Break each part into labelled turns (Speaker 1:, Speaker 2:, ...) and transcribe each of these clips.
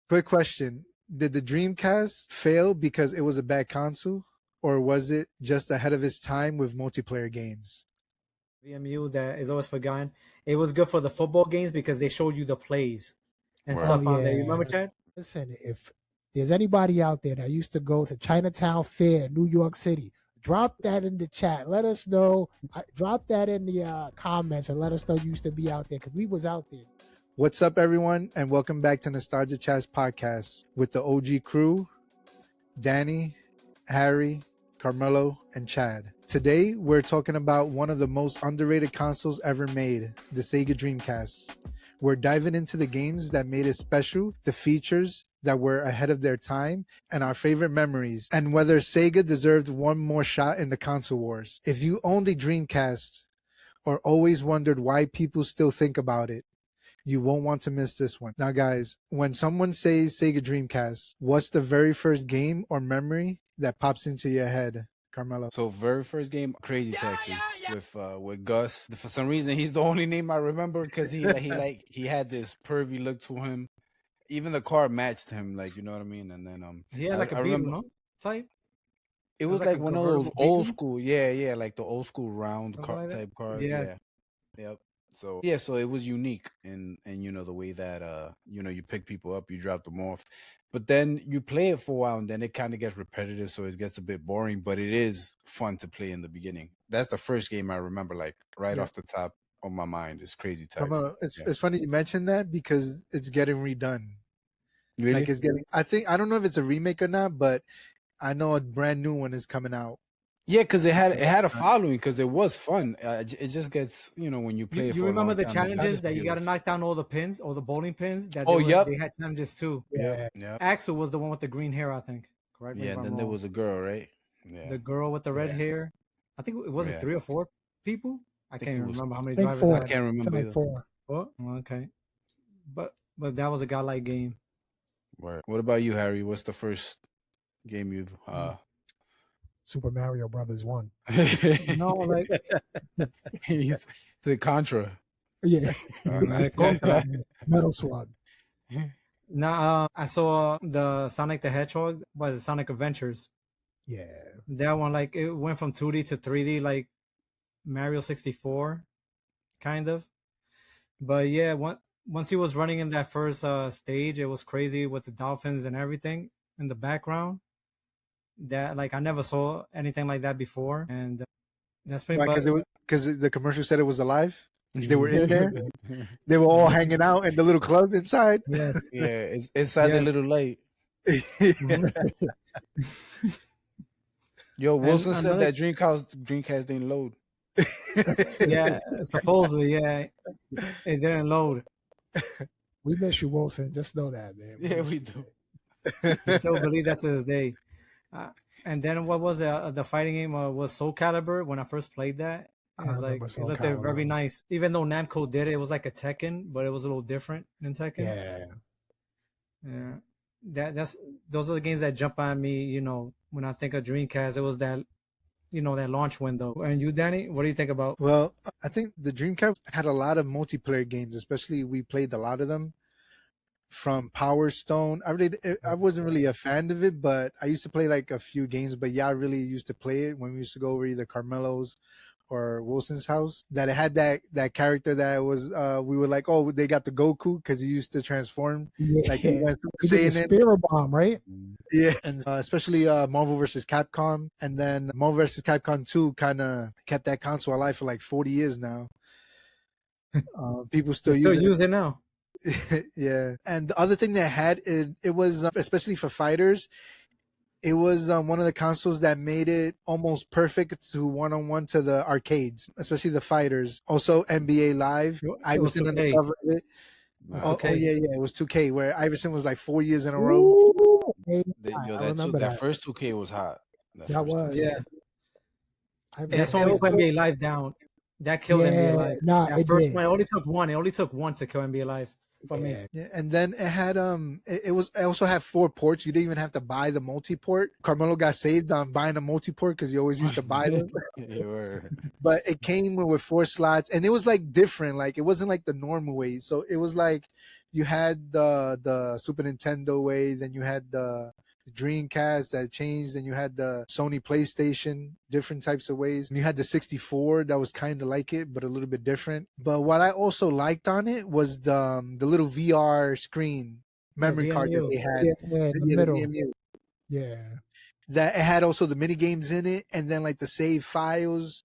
Speaker 1: Quick question. Did the Dreamcast fail because it was a bad console? Or was it just ahead of its time with multiplayer games?
Speaker 2: VMU that is always forgotten. It was good for the football games because they showed you the plays and
Speaker 3: Right.
Speaker 2: stuff on there. You
Speaker 4: yeah.
Speaker 2: remember, Chad?
Speaker 4: Listen, if there's anybody out there that used to go to Chinatown Fair, New York City, drop that in the chat. Let us know. Drop that in the comments and let us know you used to be out there because we was out there.
Speaker 1: What's up, everyone, and welcome back to Nostalgia Chats Podcast with the OG crew, Danny, Harry, Carmelo, and Chad. Today, we're talking about one of the most underrated consoles ever made, the Sega Dreamcast. We're diving into the games that made it special, the features that were ahead of their time, and our favorite memories, and whether Sega deserved one more shot in the console wars. If you owned a Dreamcast or always wondered why people still think about it, you won't want to miss this one. Now, guys, when someone says Sega Dreamcast, what's the very first game or memory that pops into your head, Carmelo?
Speaker 3: So very first game, Crazy Taxi with Gus. For some reason, he's the only name I remember because he had this pervy look to him. Even the car matched him, like, you know what I mean. And then
Speaker 2: He had like a beetle, no? Type.
Speaker 3: It was like one of those old school, like the old school round car type cars. Yeah. Yep. So so it was unique and you know the way that you pick people up, you drop them off. But then you play it for a while and then it kind of gets repetitive, so it gets a bit boring, but it is fun to play in the beginning. That's the first game I remember, like off the top of my mind. It's Crazy Taxi.
Speaker 1: It's funny you mentioned that because it's getting redone.
Speaker 3: Really?
Speaker 1: Like it's getting, I don't know if it's a remake or not, but I know a brand new one is coming out.
Speaker 3: Yeah, because it had a following because it was fun. It just gets, when you play.
Speaker 2: You remember the challenges that you got to knock down all the pins, all the bowling pins? That they had challenges too.
Speaker 3: Yeah.
Speaker 2: Axel was the one with the green hair, I think. Correct me if I'm
Speaker 3: then
Speaker 2: wrong.
Speaker 3: there was a girl, right? Yeah.
Speaker 2: The girl with the red hair. I think it was 3 or 4 people. I can't remember how many drivers.
Speaker 4: 4.
Speaker 3: I can't remember.
Speaker 4: Like 4.
Speaker 2: Oh, okay. But that was a godlike game.
Speaker 3: Right. What about you, Harry? What's the first game you've
Speaker 4: Super Mario Brothers 1.
Speaker 2: No, like
Speaker 3: the Contra.
Speaker 4: Yeah. Metal Slug.
Speaker 2: Now I saw the Sonic the Hedgehog, was Sonic Adventures.
Speaker 4: Yeah.
Speaker 2: That one, like, it went from 2D to 3D, like Mario 64, kind of. But yeah, once he was running in that first stage, it was crazy with the dolphins and everything in the background. That, like, I never saw anything like that before, and that's pretty much
Speaker 1: because the commercial said it was alive. They were in there. They were all hanging out in the little club inside.
Speaker 2: Yes.
Speaker 3: Yeah, it's inside the little light. Yo, Wilson said that Dreamcast didn't load.
Speaker 2: Yeah, supposedly, yeah, it didn't load.
Speaker 4: We miss you, Wilson. Just know that, man.
Speaker 3: Yeah, we do.
Speaker 2: I still believe that to this day. And then what was the fighting game was Soul Calibur when I first played that. It was like, it looked very nice. Even though Namco did it, it was like a Tekken, but it was a little different than Tekken. Yeah. Those are the games that jump on me, when I think of Dreamcast. It was that, that launch window. And you, Danny, what do you think about?
Speaker 1: Well, I think the Dreamcast had a lot of multiplayer games, especially we played a lot of them. From Power Stone, I wasn't really a fan of it, but I used to play like a few games. But yeah, I really used to play it when we used to go over either Carmelo's or Wilson's house. That it had that character that was we were like, oh, they got the Goku because he used to transform.
Speaker 4: Yeah.
Speaker 1: Like he went
Speaker 4: saying it. Spirit Bomb, right?
Speaker 1: Yeah, and especially Marvel vs. Capcom, and then Marvel vs. Capcom 2 kind of kept that console alive for like 40 years now. People still
Speaker 2: use it now.
Speaker 1: Yeah, and the other thing that had it was especially for fighters, it was one of the consoles that made it almost perfect to one-on-one to the arcades, especially the fighters. Also NBA Live, Iverson on the cover of it. Oh yeah, it was 2K where Iverson was like 4 years in a row.
Speaker 3: That first 2K was hot.
Speaker 4: That was.
Speaker 2: Yeah. That's when we put NBA Live down. That killed NBA Live.
Speaker 4: Nah,
Speaker 2: that first one, it only took one. It only took one to kill NBA Live. For me.
Speaker 1: Yeah, and then it had it also had 4 ports. You didn't even have to buy the multi-port. Carmelo got saved on buying a multi-port because he always used to buy them. But it came with 4 slots, and it was like different. Like it wasn't like the normal way. So it was like you had the Super Nintendo way, then you had the Dreamcast that changed, then you had the Sony PlayStation, different types of ways. And you had the 64 that was kind of like it, but a little bit different. But what I also liked on it was the little VR screen memory card that they had.
Speaker 4: Yeah, in the middle. VMU. Yeah.
Speaker 1: That it had also the mini games in it, and then like the save files,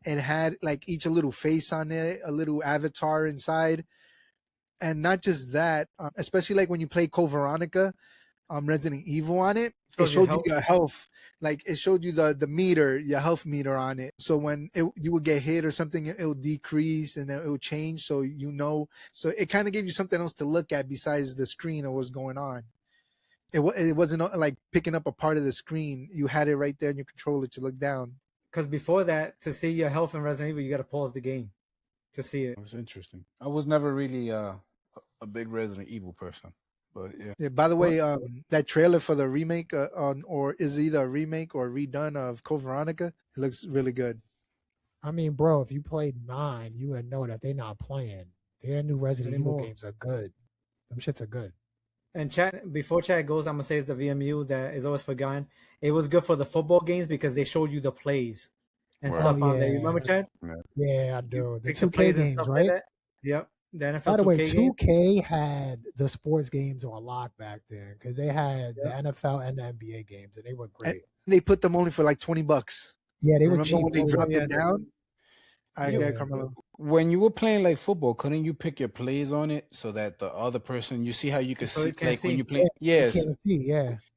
Speaker 1: and had like each a little face on it, a little avatar inside. And not just that, especially like when you play Code Veronica, Resident Evil on it, it showed you your health. Like it showed you the meter, your health meter on it. So when you would get hit or something, it will decrease and then it will change. So so it kind of gave you something else to look at besides the screen of what's going on. It wasn't like picking up a part of the screen. You had it right there in your controller to look down.
Speaker 2: Because before that, to see your health in Resident Evil, you got to pause the game to see it.
Speaker 3: That's interesting. I was never really a big Resident Evil person, but yeah.
Speaker 1: Yeah. By the way, that trailer for the remake or is either a remake or redone of Code Veronica, it looks really good.
Speaker 4: I mean, bro, if you played 9, you would know that they're not playing. Their new Resident Evil games are good. Them shits are good.
Speaker 2: And before chat goes, I'm gonna say it's the VMU that is always forgotten. It was good for the football games because they showed you the plays and stuff on there. You remember, Chad?
Speaker 4: Yeah, I do. The 2K games, right?
Speaker 2: Like yep. The NFL
Speaker 4: By the way,
Speaker 2: 2K
Speaker 4: 2K had the sports games on lock back then because they had the NFL and the NBA games, and they were great.
Speaker 1: And they put them only for like $20.
Speaker 4: Yeah, they were cheap.
Speaker 1: When they dropped it down? Carmelo.
Speaker 3: When you were playing like football, couldn't you pick your plays on it so that the other person, you see how you could see, like when you play? Yes,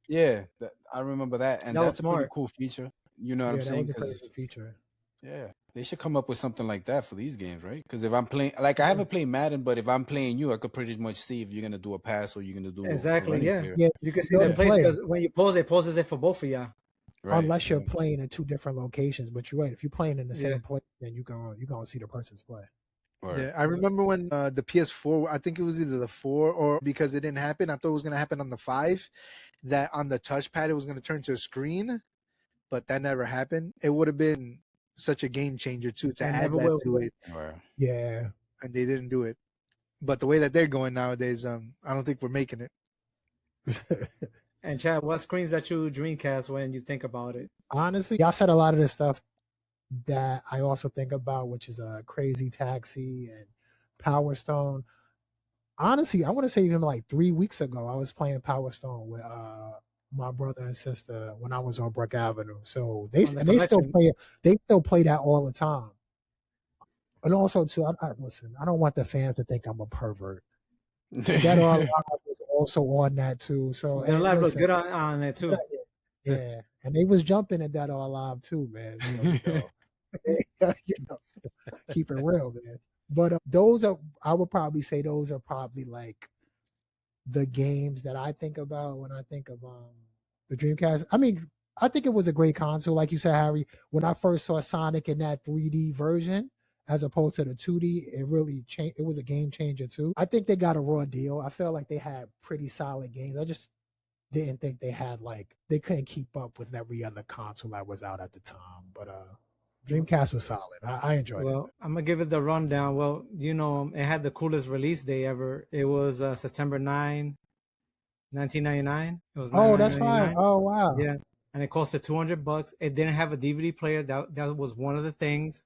Speaker 3: yeah. I remember that, and that's a pretty cool feature. You know what I'm saying?
Speaker 4: That was a pretty good feature.
Speaker 3: Yeah, they should come up with something like that for these games, right? Because if I'm playing, like I haven't played Madden, but if I'm playing you, I could pretty much see if you're gonna do a pass or you're gonna do
Speaker 2: exactly. Yeah, you can see the plays because when you pause, it pauses it for both of y'all.
Speaker 4: Right, unless you're playing in 2 different locations, but you're right. If you're playing in the same place, then you're gonna see the person's play.
Speaker 3: Right.
Speaker 1: Yeah, I remember when the PS4, I think it was either the 4 or because it didn't happen, I thought it was gonna happen on the 5, that on the touchpad it was gonna turn to a screen, but that never happened. It would have been such a game changer too to add that to it.
Speaker 3: Right.
Speaker 4: Yeah,
Speaker 1: and they didn't do it. But the way that they're going nowadays, I don't think we're making it.
Speaker 2: And Chad, what screens that you Dreamcast when you think about it?
Speaker 4: Honestly, y'all said a lot of the stuff that I also think about, which is Crazy Taxi and Power Stone. Honestly, I want to say even like 3 weeks ago, I was playing Power Stone with my brother and sister when I was on Brook Avenue. So they still play that all the time. And also too, listen, I don't want the fans to think I'm a pervert. Dead or Alive was also on that too. So
Speaker 2: Dead or Alive looked good on that too.
Speaker 4: Yeah, and they was jumping at Dead or Alive too, man. Keep it real, man. But I would probably say those are probably like the games that I think about when I think of the Dreamcast. I mean, I think it was a great console, like you said, Harry. When I first saw Sonic in that 3D version, as opposed to the 2D, it really changed. It was a game changer too. I think they got a raw deal. I felt like they had pretty solid games. I just didn't think they couldn't keep up with every other console that was out at the time. But Dreamcast was solid. I enjoyed it.
Speaker 2: Well, I'm gonna give it the rundown. Well, it had the coolest release day ever. It was September 9, 1999. It was
Speaker 4: that's fine. Oh wow.
Speaker 2: Yeah, and it costed $200. It didn't have a DVD player. That was one of the things.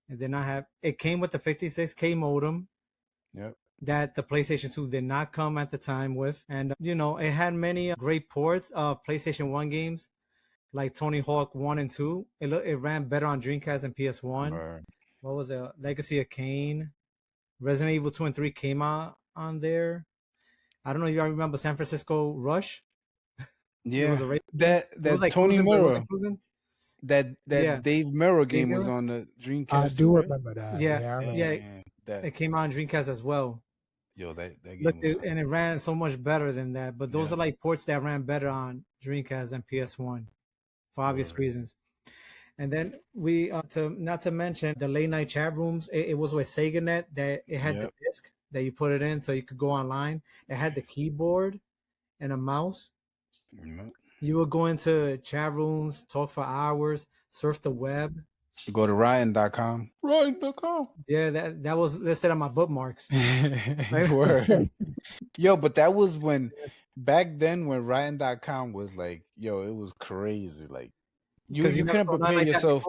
Speaker 2: It did not have. It came with the 56K modem.
Speaker 3: Yep.
Speaker 2: That the PlayStation 2 did not come at the time with, and it had many great ports of PlayStation 1 games, like Tony Hawk 1 and 2. It ran better on Dreamcast and PS1.
Speaker 3: Right.
Speaker 2: What was it? Legacy of Kain, Resident Evil 2 and 3 came out on there. I don't know if you remember San Francisco Rush.
Speaker 3: Yeah, that like Tony Murrah. That Dave Merrill game was on the Dreamcast.
Speaker 4: I do remember that.
Speaker 2: Yeah. It came out on Dreamcast as well.
Speaker 3: Yo, that game
Speaker 2: and it ran so much better than that. But those are like ports that ran better on Dreamcast and PS1 for obvious reasons. And then we not to mention the late night chat rooms. It was with SegaNet that it had the disc that you put it in so you could go online. It had the keyboard and a mouse. You would go into chat rooms, talk for hours, surf the web
Speaker 3: Go to Ryan.com. Ryan.com.
Speaker 2: Yeah, that was listed on my bookmarks.
Speaker 3: Word. Yo, but that was when back then when Ryan.com was like, yo, it was crazy. Like you couldn't prepare yourself.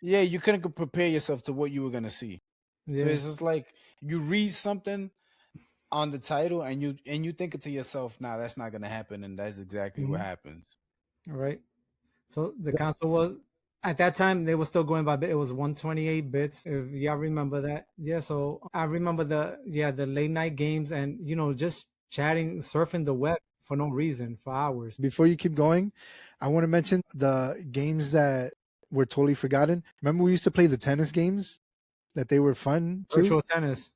Speaker 3: Yeah, you couldn't prepare yourself to what you were gonna see. Yeah. So it's just like you read something on the title and you think it to yourself, nah, that's not gonna happen, and that's exactly what happens.
Speaker 2: All right. So the console was at that time they were still going by bit. It was 128 bits. If y'all remember that. Yeah, so I remember the late night games and just chatting, surfing the web for no reason for hours.
Speaker 1: Before you keep going, I want to mention the games that were totally forgotten. Remember we used to play the tennis games? That they were fun too?
Speaker 2: Virtual tennis.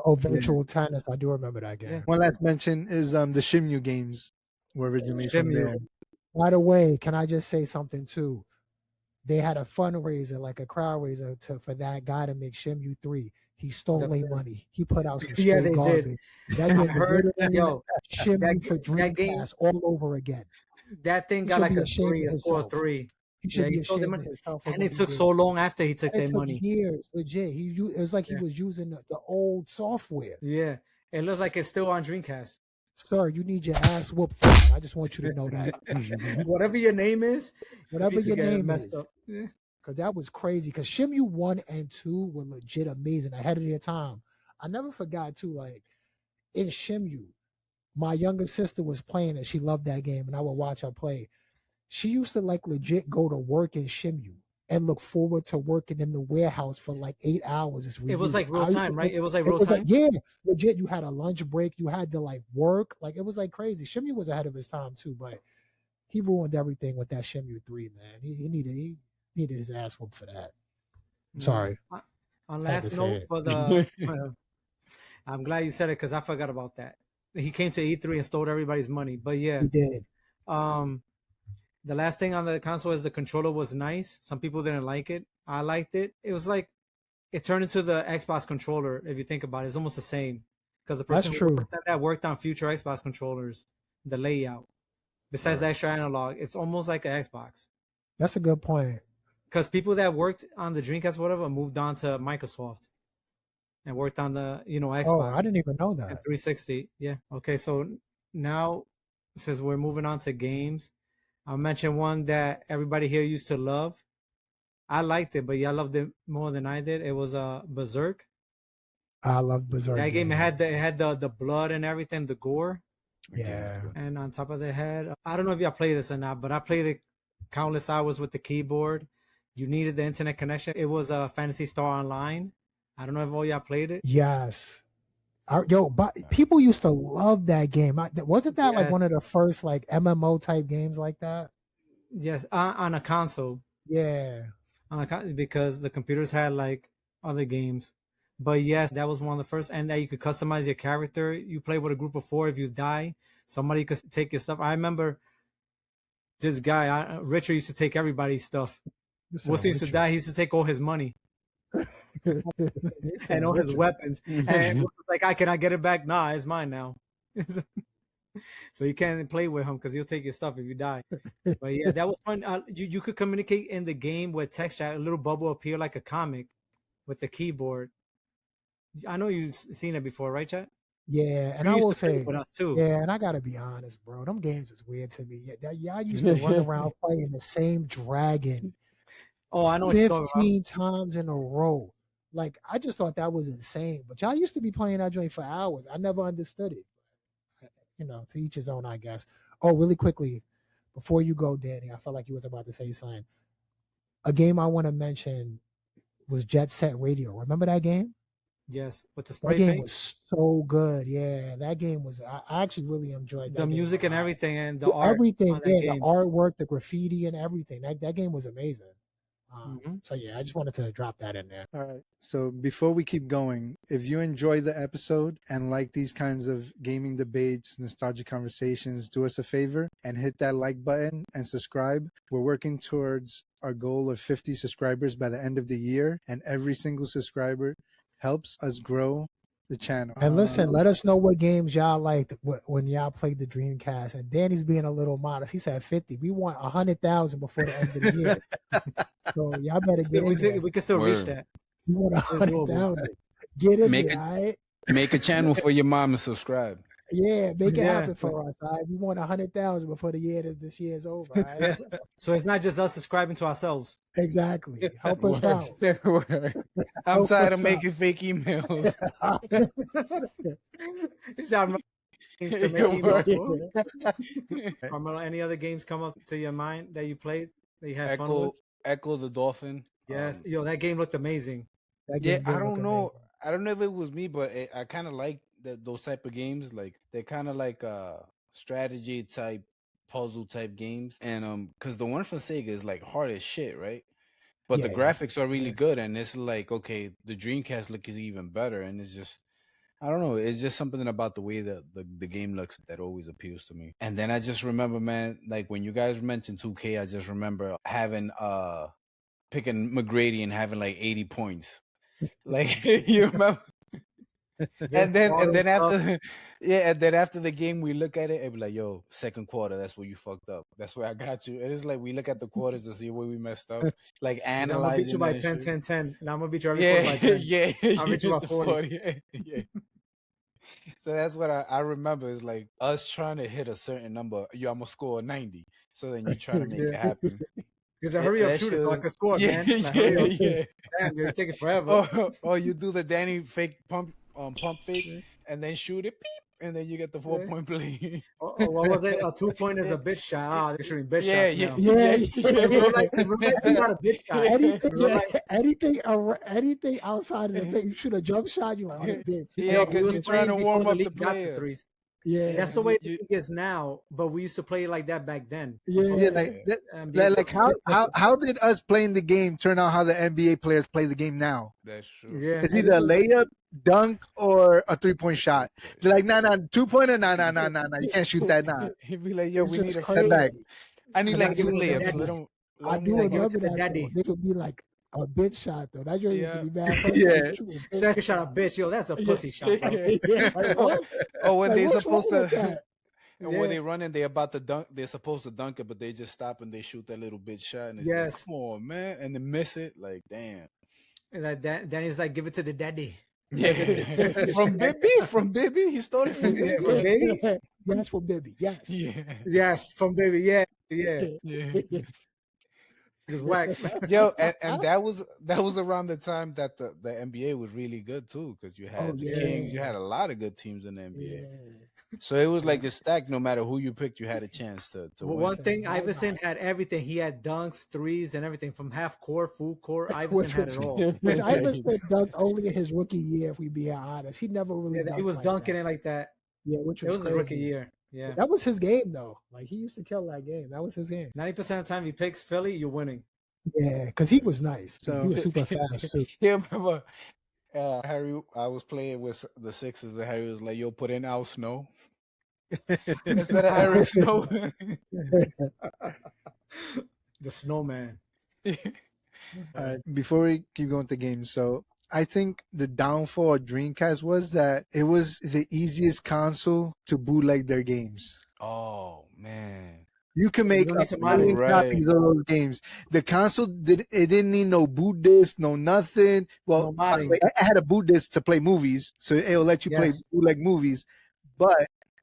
Speaker 4: Oh, virtual tennis. I do remember that game. Yeah.
Speaker 1: One last mention is the Shimyu games were originally from there.
Speaker 4: By the way, can I just say something too? They had a fundraiser, like a crowd raiser for that guy to make Shimyu 3. He stole their money. He put out some straight garbage. That game was Shimyu for Dreamcast all over again.
Speaker 2: That thing got like a 3 or 4-3.
Speaker 4: He should be ashamed of himself.
Speaker 2: And it took so long after he took their money.
Speaker 4: Years, legit. It was like he was using the old software.
Speaker 2: Yeah, it looks like it's still on Dreamcast.
Speaker 4: Sir, you need your ass whooped. I just want you to know that.
Speaker 2: Whatever your name is,
Speaker 4: whatever your name is, because that was crazy. Because Shimyu 1 and 2 were legit amazing, ahead of their time. I never forgot too. Like in Shimyu, my younger sister was playing it. She loved that game, and I would watch her play. She used to like legit go to work in Shimyu and look forward to working in the warehouse for like 8 hours.
Speaker 2: It was like real time, right? It was like real time.
Speaker 4: Yeah, legit. You had a lunch break. You had to like work. Like it was like crazy. Shimyu was ahead of his time too, but he ruined everything with that Shimyu 3, man. He needed his ass whooped for that. I'm sorry.
Speaker 2: On last note for the, I'm glad you said it because I forgot about that. He came to E3 and stole everybody's money, but yeah,
Speaker 4: he did.
Speaker 2: The last thing on the console is the controller was nice. Some people didn't like it. I liked it. It was like it turned into the Xbox controller. If you think about it, it's almost the same because the person that worked on future Xbox controllers, the layout, besides the extra analog, it's almost like an Xbox.
Speaker 4: That's a good point.
Speaker 2: Because people that worked on the Dreamcast, whatever, moved on to Microsoft and worked on the Xbox.
Speaker 4: Oh, I didn't even know that.
Speaker 2: And 360. Yeah. Okay. So now, since we're moving on to games. I'll mention one that everybody here used to love. I liked it, but y'all loved it more than I did. It was Berserk.
Speaker 4: I love Berserk.
Speaker 2: That game it had the blood and everything, the gore.
Speaker 4: Yeah.
Speaker 2: And on top of the head, I don't know if y'all play this or not, but I played it countless hours with the keyboard. You needed the internet connection. It was a Phantasy Star Online. I don't know if all y'all played it.
Speaker 4: Yes. But people used to love that game. Wasn't that like one of the first like MMO type games like that?
Speaker 2: Yes, on a console.
Speaker 4: Yeah,
Speaker 2: because the computers had like other games. But yes, that was one of the first, and that you could customize your character. You play with a group of 4. If you die, somebody could take your stuff. I remember this guy, Richard, used to take everybody's stuff. Wilson used to die. He used to take all his money. And all his weapons, and it was like, I cannot get it back. Nah, it's mine now. So you can't play with him because he'll take your stuff if you die. But yeah, that was fun. You could communicate in the game with text chat. A little bubble appear like a comic with the keyboard. I know you've seen it before, right, chat?
Speaker 4: Yeah, and I will say, with us too. Yeah, and I gotta be honest, bro. Them games is weird to me. Y'all used to run around fighting the same dragon.
Speaker 2: Oh, I know.
Speaker 4: 15 times in a row. Like, I just thought that was insane. But y'all used to be playing that joint for hours. I never understood it. To each his own, I guess. Oh, really quickly, before you go, Danny, I felt like you was about to say something. A game I want to mention was Jet Set Radio. Remember that game?
Speaker 2: Yes, with the spray
Speaker 4: paint. That
Speaker 2: game
Speaker 4: was so good. Yeah, that game was. I actually really enjoyed that.
Speaker 2: The music and everything, and the art.
Speaker 4: Everything. Yeah, the artwork, the graffiti, and everything. That game was amazing. So yeah, I just wanted to drop that in there.
Speaker 1: All right. So before we keep going, if you enjoy the episode and like these kinds of gaming debates, nostalgic conversations, do us a favor and hit that like button and subscribe. We're working towards our goal of 50 subscribers by the end of the year, and every single subscriber helps us grow the channel.
Speaker 4: And listen, let us know what games y'all liked when y'all played the Dreamcast. And Danny's being a little modest. He said 50. We want 100,000 before the end of the year. So y'all better get in there.
Speaker 2: We can still reach that.
Speaker 4: We want 100,000. Get in there, all right?
Speaker 3: Make a channel for your mom and subscribe.
Speaker 4: Yeah, make it happen for us. All right, we want 100,000 before the year that this year is over. All right?
Speaker 2: Yes. So it's not just us subscribing to ourselves.
Speaker 4: Exactly. Help us out.
Speaker 3: I'm tired of making fake emails.
Speaker 2: Carmelo, any other games come up to your mind that you played that you had fun with?
Speaker 3: Echo the Dolphin.
Speaker 2: Yes, that game looked amazing.
Speaker 3: I don't know. Amazing. I don't know if it was me, but I kind of like those type of games. Like they're kind of like strategy type, puzzle type games. And because the one from Sega is like hard as shit, right? But the graphics are really good, and it's like, okay, the Dreamcast look is even better, and it's just, I don't know, it's just something about the way that the game looks that always appeals to me. And then I just remember, man, like when you guys mentioned 2K, I just remember having picking McGrady and having like 80 points. Like you remember? and then after the game we look at it and be like, yo, second quarter, that's where you fucked up. That's where I got you. And it's like we look at the quarters to see where we messed up. Like analyzing.
Speaker 2: I'm gonna beat you by 10, 10, 10. And I'm gonna beat you every quarter by 10.
Speaker 3: Yeah.
Speaker 2: I'll beat you by 40.
Speaker 3: Yeah. So that's what I remember is like us trying to hit a certain number. Yo, I'm gonna score 90. So then you try to make it happen.
Speaker 2: It's a hurry up shooter so I can score, man.
Speaker 3: Yeah.
Speaker 2: Damn, you're taking forever.
Speaker 3: Or you do the Danny fake pump fake and then shoot it, beep, and then you get the 4-point play.
Speaker 2: What was it? A 2-point is a bitch shot. They're shooting bitch shots now.
Speaker 4: It's not a bitch shot. Anything outside of the thing, you shoot a jump shot, you're like, oh, this bitch.
Speaker 3: Yeah, because you're trying to warm up the player.
Speaker 2: Threes. Yeah, that's the way the league is now. But we used to play like that back then.
Speaker 1: Like how did us playing the game turn out how the NBA players play the game now?
Speaker 3: That's true.
Speaker 2: Yeah,
Speaker 1: it's either a layup, dunk, or a 3-point shot. They're like, nah, 2-pointer, nah, you can't shoot that, nah.
Speaker 3: He'd be like, yo, we need a
Speaker 1: step back.
Speaker 3: I need like 2 layups.
Speaker 4: I do remember that. It would be like a bitch shot though. That used to be bad.
Speaker 2: Second shot, a bitch. Yo, that's a pussy shot.
Speaker 3: When they're supposed to. And when they run and they're about to dunk, they're supposed to dunk it, but they just stop and they shoot that little bitch shot. And it's like, come on, man, and they miss it. Like, damn.
Speaker 2: And Danny's like, give it to the daddy.
Speaker 3: Yeah, from Bibby. He started from Bibby.
Speaker 2: From Bibby?
Speaker 4: Yes, from Bibby. Yes.
Speaker 3: Yeah.
Speaker 2: Yes, from Bibby. Yeah. It was whack.
Speaker 3: Yo, and that was around the time that the NBA was really good too, because you had the Kings, you had a lot of good teams in the NBA. So it was like a stack. No matter who you picked, you had a chance to win.
Speaker 2: One thing, Iverson had everything. He had dunks, threes, and everything from half court, full court. Iverson had it all.
Speaker 4: Which Iverson dunked only in his rookie year, if we be honest. He never really.
Speaker 2: He was dunking it like that.
Speaker 4: Yeah, which was
Speaker 2: it was his rookie year. Yeah,
Speaker 4: that was his game though. Like he used to kill that game. That was his game.
Speaker 2: 90% of the time he picks Philly, you're winning.
Speaker 4: Yeah, because he was nice. So he was super fast too.
Speaker 3: Yeah, remember Harry? I was playing with the Sixers, and Harry was like, "Yo, put in Al Snow." Instead of Eric Snow.
Speaker 2: The snowman.
Speaker 1: Before we keep going to games, so I think the downfall of Dreamcast was that it was the easiest console to bootleg their games.
Speaker 3: Oh man.
Speaker 1: You can make a million copies of those games. The console didn't need no boot disc, no nothing. Well, I had a boot disc to play movies, so it'll let you play bootleg movies. But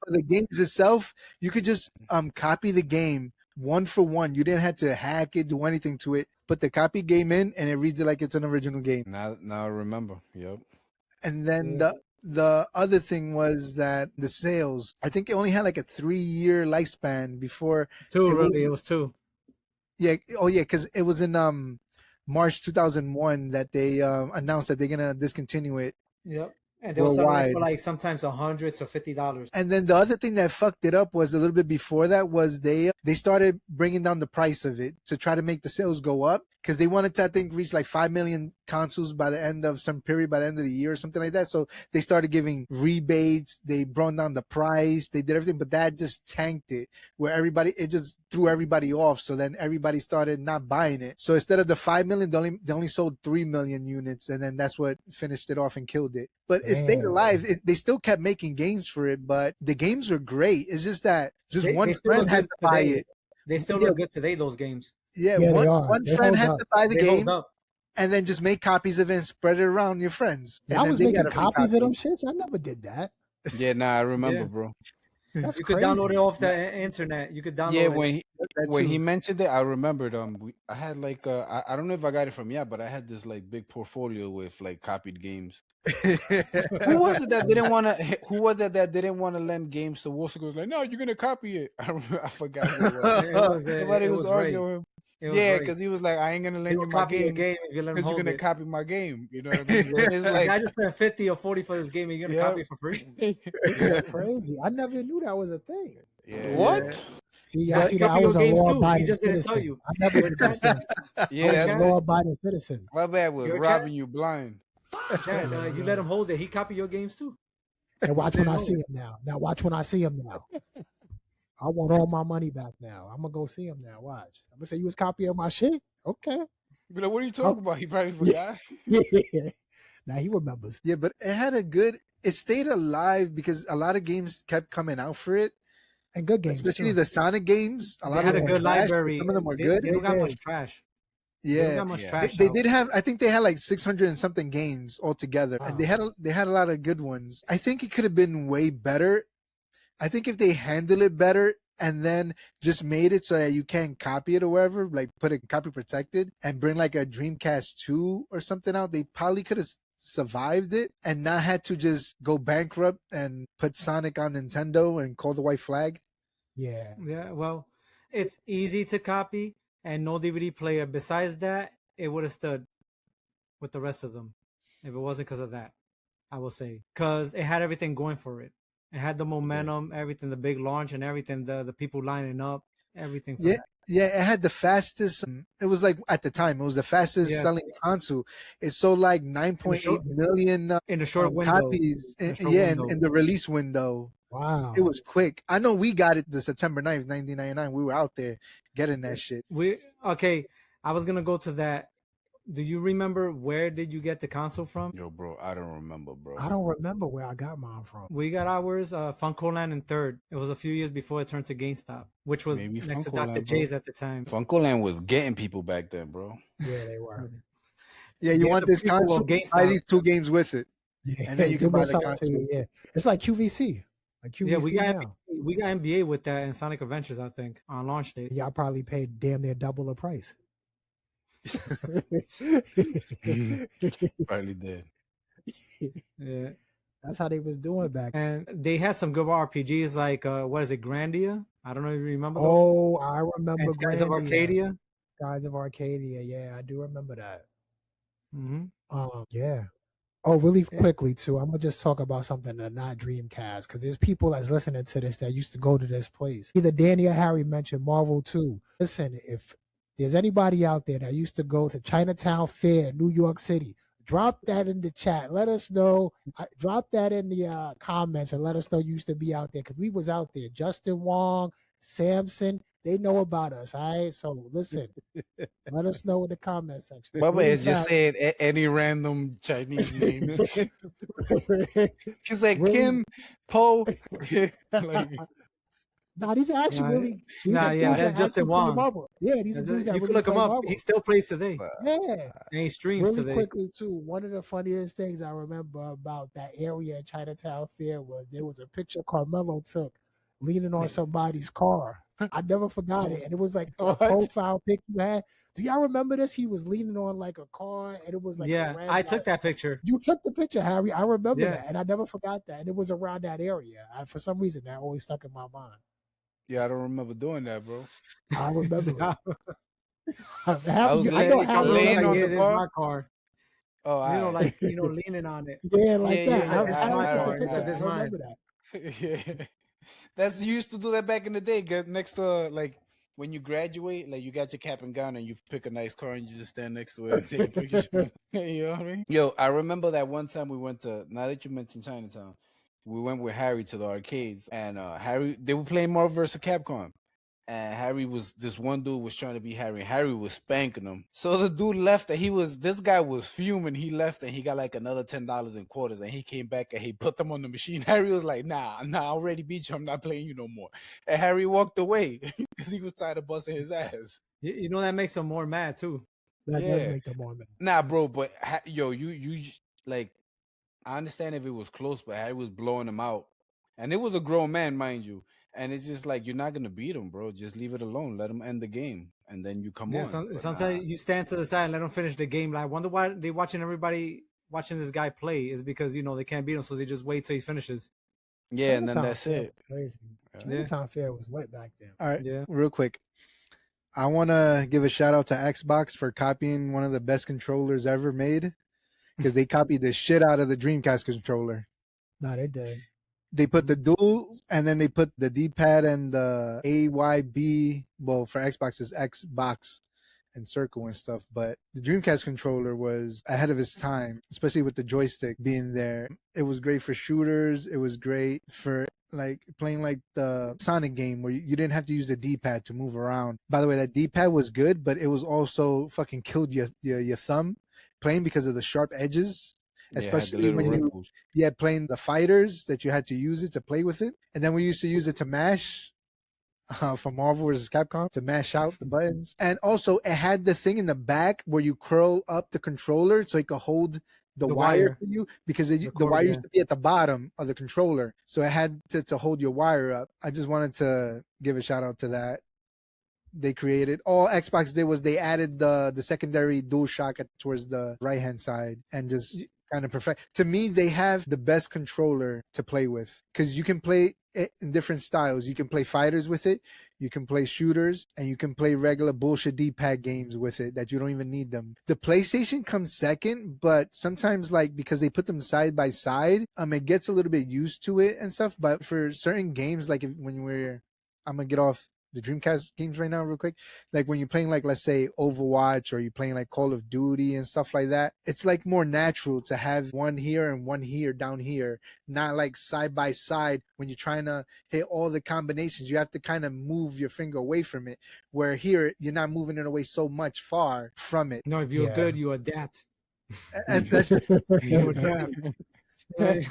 Speaker 1: for the games itself, you could just copy the game one for one. You didn't have to hack it, do anything to it. Put the copy game in, and it reads it like it's an original game.
Speaker 3: Now I remember. Yep.
Speaker 1: And then the other thing was that the sales, I think it only had like a 3-year lifespan before.
Speaker 2: It was 2.
Speaker 1: Yeah. Oh, yeah, because it was in March 2001 that they announced that they're going to discontinue it.
Speaker 2: Yep. And they were selling for like sometimes $100 to $50.
Speaker 1: And then the other thing that fucked it up was a little bit before that was they started bringing down the price of it to try to make the sales go up, because they wanted to, I think, reach like 5 million consoles by the end of some period, by the end of the year or something like that. So they started giving rebates. They brought down the price. They did everything, but that just tanked it, where it just threw everybody off. So then everybody started not buying it. So instead of the 5 million, they only sold 3 million units. And then that's what finished it off and killed it. but it stayed alive. They still kept making games for it, but the games are great. It's just that one friend had to buy it.
Speaker 2: They still look good today, those games.
Speaker 1: Yeah, one friend had to buy the game and then just make copies of it and spread it around your friends.
Speaker 4: I was making copies of them shits. I never did that.
Speaker 3: Yeah, I remember, bro.
Speaker 4: That's
Speaker 2: you could download it off the internet. You could download
Speaker 3: it. When he mentioned it, I remembered. I had like I don't know if I got it from but I had this like big portfolio with like copied games. Who was it that didn't want to? Who was it that didn't want to lend games to Wilson? Was like, no, you're gonna copy it. I forgot who it was. Somebody was arguing him. Yeah, because he was like, I ain't gonna lend you my game because you're gonna copy my game. You know what I mean?
Speaker 2: It's like, I just spent 50 or 40 for this game, and you're gonna copy it for free.
Speaker 4: That's crazy. I never knew that was a thing.
Speaker 3: Yeah.
Speaker 1: What?
Speaker 4: See, I see that I was a law-abiding citizen. Didn't tell you.
Speaker 2: I never did that.
Speaker 3: Yeah,
Speaker 4: that's law-abiding citizen.
Speaker 3: My bad was robbing you blind.
Speaker 2: Chad, you let him hold it. He copied your games too.
Speaker 4: And watch when I see him now. Now watch when I see him now. I want all my money back now. I'm gonna go see him now. Watch. I'm gonna say you was copying my shit. Okay.
Speaker 3: Be like, what are you talking about? He probably forgot.
Speaker 4: Yeah. Now he remembers.
Speaker 1: Yeah, but it had it stayed alive because a lot of games kept coming out for it.
Speaker 4: And good games.
Speaker 1: Especially the Sonic games.
Speaker 2: They had a good library.
Speaker 1: Some of them were good.
Speaker 2: They don't got much trash.
Speaker 1: Yeah, they did have. I think they had like 600 and something games altogether, and they had a lot of good ones. I think it could have been way better. I think if they handle it better and then just made it so that you can't copy it or whatever, like put it copy protected and bring like a Dreamcast 2 or something out, they probably could have survived it and not had to just go bankrupt and put Sonic on Nintendo and call the white flag.
Speaker 4: Yeah.
Speaker 2: Yeah. Well, it's easy to copy. And no DVD player. Besides that, it would have stood with the rest of them if it wasn't because of that. I will say because it had everything going for it. It had the momentum, everything, the big launch, and everything. The people lining up, everything. For that.
Speaker 1: Yeah, it had the fastest. It was like at the time, it was the fastest selling console. It sold like 9.8 million
Speaker 2: in the short window.
Speaker 1: copies. In the release window.
Speaker 4: Wow,
Speaker 1: it was quick. I know we got it the September 9th, 1999. We were out there getting that shit.
Speaker 2: I was gonna go to that. Do you remember where did you get the console from?
Speaker 3: Yo, bro, I don't remember, bro.
Speaker 4: I don't remember where I got mine from.
Speaker 2: We got ours, Funkoland in third. It was a few years before it turned to GameStop, which was maybe next Funkoland, to Dr. J's at the time.
Speaker 3: Funkoland was getting people back then, bro.
Speaker 4: Yeah, they were.
Speaker 1: Yeah, you want this console? Buy these 2 games with it, and then you can buy the console.
Speaker 4: Yeah, it's like QVC.
Speaker 2: Yeah, we got NBA with that and Sonic Adventures, I think, on launch day.
Speaker 4: Yeah, I probably paid damn near double the price.
Speaker 3: Probably did.
Speaker 2: Yeah,
Speaker 4: that's how they was doing back.
Speaker 2: And they had some good RPGs like what is it, Grandia? I don't know if you remember those.
Speaker 4: Oh, I remember
Speaker 2: and Skies of Arcadia.
Speaker 4: Skies of Arcadia, yeah, I do remember that.
Speaker 2: Mm-hmm.
Speaker 4: Yeah. Oh, really quickly too. I'm gonna just talk about something that not Dreamcast because there's people that's listening to this that used to go to this place. Either Danny or Harry mentioned Marvel 2. Listen, if there's anybody out there that used to go to Chinatown Fair, New York City, drop that in the chat. Let us know. Drop that in the comments and let us know you used to be out there because we was out there. Justin Wong, Samson, they know about us. All right. So listen, let us know in the comment section.
Speaker 3: Bubba is just saying any random Chinese name. He's like Kim, Po.
Speaker 4: Nah, these are actually really.
Speaker 2: That's Justin Wong.
Speaker 4: Yeah, these are dudes that
Speaker 2: you
Speaker 4: really
Speaker 2: can look him up.
Speaker 4: Marvel.
Speaker 2: He still plays today.
Speaker 4: Yeah,
Speaker 2: and he streams
Speaker 4: really
Speaker 2: today.
Speaker 4: Quickly too. One of the funniest things I remember about that area at Chinatown Fair was there was a picture Carmelo took leaning on somebody's car. I never forgot it, and it was like a profile pic you had. Do y'all remember this? He was leaning on like a car, and it was like
Speaker 2: I took that picture.
Speaker 4: You took the picture, Harry. I remember that, and I never forgot that. And it was around that area. For some reason, that always stuck in my mind.
Speaker 3: Yeah, I don't remember doing that, bro.
Speaker 4: I remember.
Speaker 3: I was laying on the car.
Speaker 2: My car.
Speaker 3: Oh,
Speaker 2: leaning on it.
Speaker 4: Yeah, like that.
Speaker 2: I
Speaker 4: remember that.
Speaker 3: Yeah. That's you used to do that back in the day. Next to like when you graduate, like you got your cap and gown and you pick a nice car and you just stand next to it and take a picture. You know what I mean? Yo, I remember that one time we went to. Now that you mentioned Chinatown, we went with Harry to the arcades and Harry they were playing Marvel vs. Capcom, and this one dude was trying to be Harry. Harry was spanking him. So the dude left, and this guy was fuming. He left, and he got like another $10 in quarters, and he came back and he put them on the machine. Harry was like, nah, I already beat you. I'm not playing you no more. And Harry walked away because he was tired of busting his ass.
Speaker 2: You know, that makes him more mad too.
Speaker 4: That does make them more mad.
Speaker 3: Nah, bro, but yo, you like, I understand if it was close, but Harry was blowing him out, and it was a grown man, mind you. And it's just like, you're not gonna beat him, bro. Just leave it alone. Let him end the game, and then you come on.
Speaker 2: Sometimes you stand to the side and let him finish the game. Like, I wonder why they everybody watching this guy play is because they can't beat him, so they just wait till he finishes.
Speaker 3: Yeah, and then that's it.
Speaker 4: Crazy. Chinatown Fair was lit back then.
Speaker 1: All right, real quick. I want to give a shout out to Xbox for copying one of the best controllers ever made, because they copied the shit out of the Dreamcast controller.
Speaker 4: No, they did.
Speaker 1: They put the dual, and then they put the D-pad and the AYB. Well, for Xbox is Xbox and circle and stuff. But the Dreamcast controller was ahead of its time, especially with the joystick being there. It was great for shooters. It was great for like playing like the Sonic game where you didn't have to use the D-pad to move around. By the way, that D-pad was good, but it was also fucking killed your thumb playing because of the sharp edges. Especially when you had playing the fighters that you had to use it to play with it. And then we used to use it to mash from Marvel vs. Capcom to mash out the buttons. And also it had the thing in the back where you curl up the controller so it could hold the wire for you, because the wire used to be at the bottom of the controller. So it had to hold your wire up. I just wanted to give a shout out to that. They created, all Xbox did was they added the secondary DualShock towards the right hand side and just kind of perfect. To me, they have the best controller to play with, because you can play it in different styles. You can play fighters with it, you can play shooters, and you can play regular bullshit D-pad games with it that you don't even need them. The PlayStation comes second, but sometimes, like, because they put them side by side, it gets a little bit used to it and stuff. But for certain games, like I'm gonna get off the Dreamcast games right now real quick. Like when you're playing, like, let's say Overwatch, or you're playing like Call of Duty and stuff like that, it's like more natural to have one here and one here down here, not like side by side. When you're trying to hit all the combinations, you have to kind of move your finger away from it, where here you're not moving it away so much far from it.
Speaker 2: No, if you're good, you adapt.
Speaker 1: And that's just,
Speaker 2: you adapt.
Speaker 1: I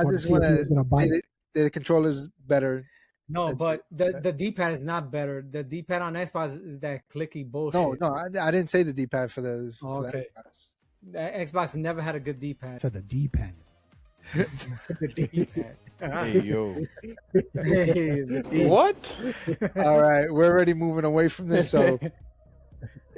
Speaker 1: just want to say the controller's better.
Speaker 2: No, but the D-pad is not better. The D-pad on Xbox is that clicky bullshit.
Speaker 1: No, I didn't say the D-pad for the
Speaker 2: Xbox. The Xbox never had a good D-pad.
Speaker 4: So the D-pad.
Speaker 2: The D-pad.
Speaker 3: Hey, yo.
Speaker 1: What? All right, we're already moving away from this. So,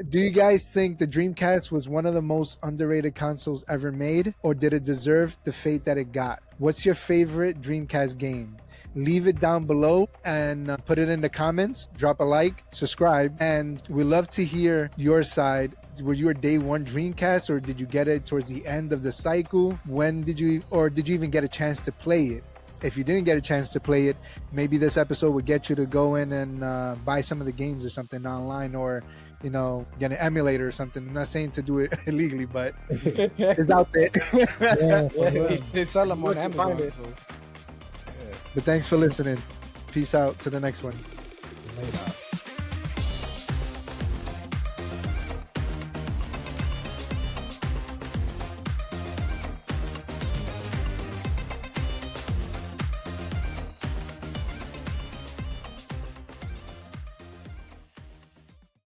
Speaker 1: do you guys think the Dreamcast was one of the most underrated consoles ever made, or did it deserve the fate that it got? What's your favorite Dreamcast game? Leave it down below and put it in the comments. Drop a like, subscribe, and we love to hear your side. Were you a day one Dreamcast, or did you get it towards the end of the cycle? When did you even get a chance to play it? If you didn't get a chance to play it, maybe this episode would get you to go in and buy some of the games or something online, or get an emulator or something. I'm not saying to do it illegally, but it's out there.
Speaker 3: They sell them on Amazon.
Speaker 1: But thanks for listening. Peace out to the next one.
Speaker 4: Later.